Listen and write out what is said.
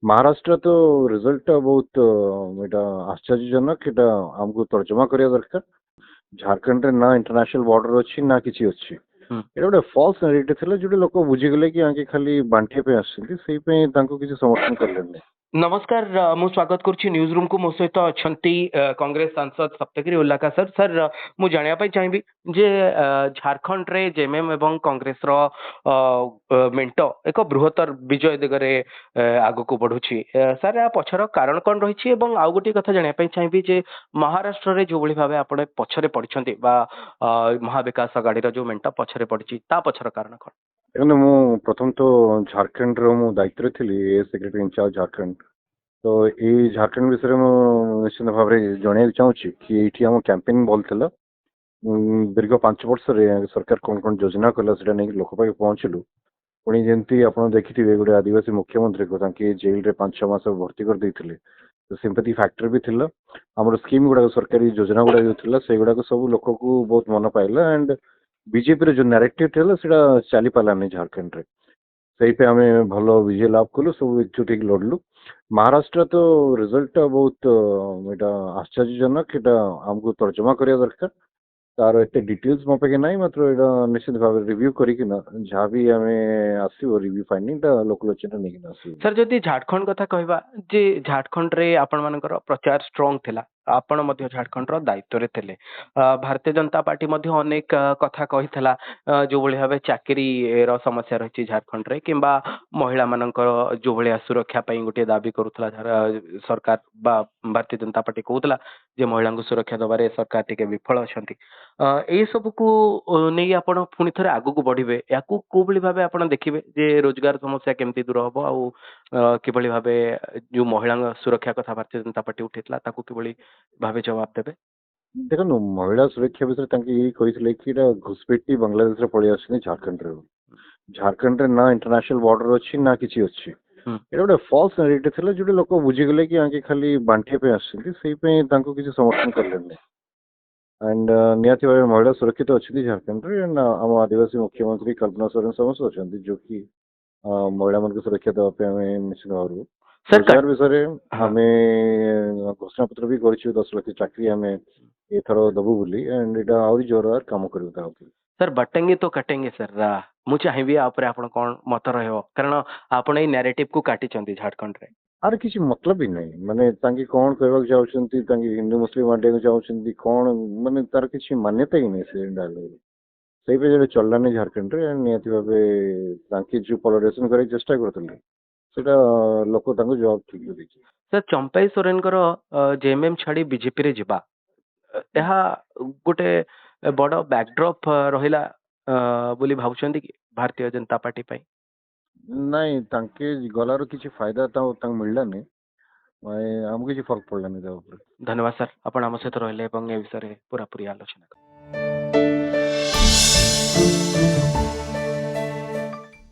महाराष्ट्र तो रिजल्ट बहुत ଏଇଟା ଆଶ୍ଚର୍ଯ୍ୟଜନକ। ଏଇଟା ଆମକୁ ତର୍ଜମା କରିବା ଦରକାର। ଝାଡଖଣ୍ଡରେ ନା ଇଣ୍ଟରନ୍ୟାସନାଲ ବର୍ଡର ଅଛି ନା କିଛି ଅଛି। ହୁଁ। ଏଇଟା ଗୋଟେ ଫଲ୍ସ ନାରେଟିଭ ଥିଲା, ଯୋଉଠି ଲୋକ ବୁଝିଗଲେ କି ଆଙ୍କେ ଖାଲି ବାଣ୍ଟିବା ପାଇଁ ଆସୁଛନ୍ତି, ସେଇପାଇଁ ତାଙ୍କୁ କିଛି ସମର୍ଥନ କଲେନି। नमस्कार मु स्वागत करुच्ची न्यूज रूम को मो सहित अच्छा कांग्रेस सांसद सप्तगिरी उल्लाका सर सर मु जानिया पाई चाहिबी जे झारखंड रे जेएमएम एवं कांग्रेस रो मेंट एक बृहत्तर विजय दिगरे आगु को बढ़ुची सर या पछर कारण कोन रहिछि एवं आउ गोटी कथा जानिया पाई चाहिबी जे महाराष्ट्र रे जो भली भाबे आपण पछरे पडिछंती बा महाविकास अगाड़ी रो जो मेंट पछरे पडिछि ता पछर कारण कोन? देखो ମୁଁ ପ୍ରଥମ ତ ଝାଡଖଣ୍ଡର ମୁଁ ଦାୟିତ୍ୱରେ ଥିଲି, ଏ ସେକ୍ରେଟାରୀ ଇନଚାର୍ଜ ଝାଡଖଣ୍ଡ। ତ ଏଇ ଝାଡଖଣ୍ଡ ବିଷୟରେ ମୁଁ ନିଶ୍ଚିତ ଭାବରେ ଜଣାଇବାକୁ ଚାହୁଁଛି କି ଏଇଠି ଆମ କ୍ୟାମ୍ପେନିଂ ଭଲ ଥିଲା। ଦୀର୍ଘ 5 ବର୍ଷରେ ସରକାର କଣ କଣ ଯୋଜନା କଲା ସେଟା ନେଇକି ଲୋକ ପାଖରେ ପହଞ୍ଚିଲୁ। ପୁଣି ଯେମିତି ଆପଣ ଦେଖିଥିବେ ଗୋଟେ ଆଦିବାସୀ ମୁଖ୍ୟମନ୍ତ୍ରୀକୁ ତାଙ୍କେ ଜେଲରେ 5-6 ମାସ ଭର୍ତ୍ତି କରିଦେଇଥିଲେ। ତ ସିମ୍ପାଥି ଫ୍ୟାକ୍ଟର ବି ଥିଲା। ଆମର ସ୍କିମ୍ ଗୁଡାକ, ସରକାରୀ ଯୋଜନା ଗୁଡାକ ଯୋଉ ଥିଲା ସେଗୁଡାକ ସବୁ ଲୋକକୁ ବହୁତ ମନ ପାଇଲା। ଆଣ୍ଡ ବିଜେପିର ଯୋଉ ନାରେଟିଭ ଥିଲା ସେଟା ଚାଲି ପାରିଲାନି ଝାଡଖଣ୍ଡରେ। ସେଇପାଇଁ ଆମେ ଭଲ ବିଜୟ ଲାଭ କଲୁ, ସବୁ ଏକଜୁଟ ହେଇକି ଲଢିଲୁ। ମହାରାଷ୍ଟ୍ର ତ ରିଜଲ୍ଟ ବହୁତ ଏଇଟା ଆଶ୍ଚର୍ଯ୍ୟଜନକ। ଏଇଟା ଆମକୁ ତର୍ଜମା କରିବା ଦରକାର। ତାର ଏତେ ଡିଟେଲ୍ସ ମୋ ପାଖେ ନାହିଁ, ମାତ୍ର ଏଇଟା ନିଶ୍ଚିତ ଭାବରେ ରିଭ୍ୟୁ କରିକିନା ଯାହା ବି ଆମେ ଆସିବ ରିଭ୍ୟୁ ଫାଇଣ୍ଡିଂ ଟା ଲୋକଲୋଚନରେ ନେଇକିନା ଆସିବ। सर जदि झारखंड कथा कहवा जे झारखंड रे आपण मानकर प्रचार स्ट्रांग थिला, आपण मध्य झारखंड रो दायित्व रे थिले। भारतीय जनता पार्टी मध्य अनेक कथा कहिथला, जो भली भाबे चाकरी रो समस्या रहिछि झारखंड रे किंबा महिला मानकर जो भलिया सुरक्षा पई गोटे दाबी करूथला सरकार बा भारतीय जनता पार्टी कहूतला जे महिला को सुरक्षा दबारे सरकार टिके विफल अछंती। एई सब को नै आपण पुनी थरे आगु को बढ़िबे, याकू को भली भाबे आपण देखिबे जे रोजगार समस्या केमती दूर हबो आउ किभଳି भाबे जो महिला सुरक्षा कथा भारतीय जनता पार्टी उठेतला ताकू किभଳି भाबे जवाब देबे? ଦେଖନ୍ତୁ ମହିଳା ସୁରକ୍ଷା ବିଷୟରେ ତାଙ୍କେ ଏଇ କହିଥିଲେ କି ଏଇଟା ଘୁଷପେଟି ବାଂଲାଦେଶରେ ପଳେଇ ଆସୁଛନ୍ତି ଝାଡଖଣ୍ଡରେ। ଝାଡଖଣ୍ଡରେ ନା ଇଣ୍ଟରନ୍ୟାସନାଲ ବର୍ଡର ଅଛି ନା କିଛି ଅଛି। ଏଇଟା ଗୋଟେ ଫଲ୍ସ ନାରେଟିଭ ଥିଲା, ଯୋଉଠି ଲୋକ ବୁଝିଗଲେ କି ଆଙ୍କେ ଖାଲି ବାଣ୍ଟିବା ପାଇଁ ଆସୁଛନ୍ତି, ସେଇପାଇଁ ତାଙ୍କୁ କିଛି ସମର୍ଥନ କଲେନି। ଆଣ୍ଡ ନିହାତି ଭାବେ ମହିଳା ସୁରକ୍ଷିତ ଅଛନ୍ତି ଝାଡଖଣ୍ଡରେ। ଆମ ଆଦିବାସୀ ମୁଖ୍ୟମନ୍ତ୍ରୀ କଳ୍ପନା ସରେନ ସମସ୍ତେ ଅଛନ୍ତି, ଯୋଉକି ମହିଳାମାନଙ୍କୁ ସୁରକ୍ଷା ଦେବା ପାଇଁ ଆମେ ନିଶ୍ଚିତ ଭାବରେ ରୋଜଗାର ବିଷୟରେ ଆମେ ଘୋଷଣା ପତ୍ର ବି କରିଛୁ। 10 ଲକ୍ଷ ଚାକିରି ଆମେ ଏଥର ଦବୁ ବୋଲି। ଆଣ୍ଡ ଏଇଟା ଆହୁରି ଜୋରଦାର କାମ କରିବୁ ତା ଉପରେ। सर बटेंगे तो कटेंगे सर मु चाहिबी आ ऊपर आपण कोन मत रहयो, कारण आपण ए नैरेटिव को काटी चंदी झारखंड रे। आर କିଛି मतलब ही नहीं, माने तांकी कौन कहବାକୁ ଚାହୁଛନ୍ତି, तांकी हिंदू मुस्लिम ବାଣ୍ଟିବାକୁ ଚାହୁଛନ୍ତି କଣ, ମାନେ ତାର କିଛି ମାନ୍ୟତା ହିଁ ନାହିଁ ସେ ଡାୟଲଗ। ସେଇ पे ଯେଟା ଚଳିଲାନି ଝାରଖଣ୍ଡରେ। ନିହାତି ଭାବେ ତାଙ୍କି ଯୋଉ ପୋଲାରାଇଜେସନ କରିବାକୁ ଚେଷ୍ଟା କରୁଥିଲେ ସେଟା ଲୋକ ତାଙ୍କୁ ଜବାବ ଠିକ ଦେଇଛି। सर चंपाई सोरेन कर जेएमएम छाड़ी बीजेपी रे जिबा ଏହା ଗୋଟେ ବଡ ବ୍ୟାକଡ୍ରପ ରହିଲା ବୋଲି ଭାବୁଛନ୍ତି କି ଭାରତୀୟ जनता पार्टी ପାଇଁ? ନାଇଁ, ତାଙ୍କେ ଗଲାର କିଛି ଫାଇଦା ତାଙ୍କୁ ମିଳିଲାନି। ଆମକୁ କିଛି ଫରକ ପଡିଲାନି ତା ଉପରେ। धन्यवाद सर, आपण आम सहित रहले एवं ए विषय पूरा पूरी आलोचना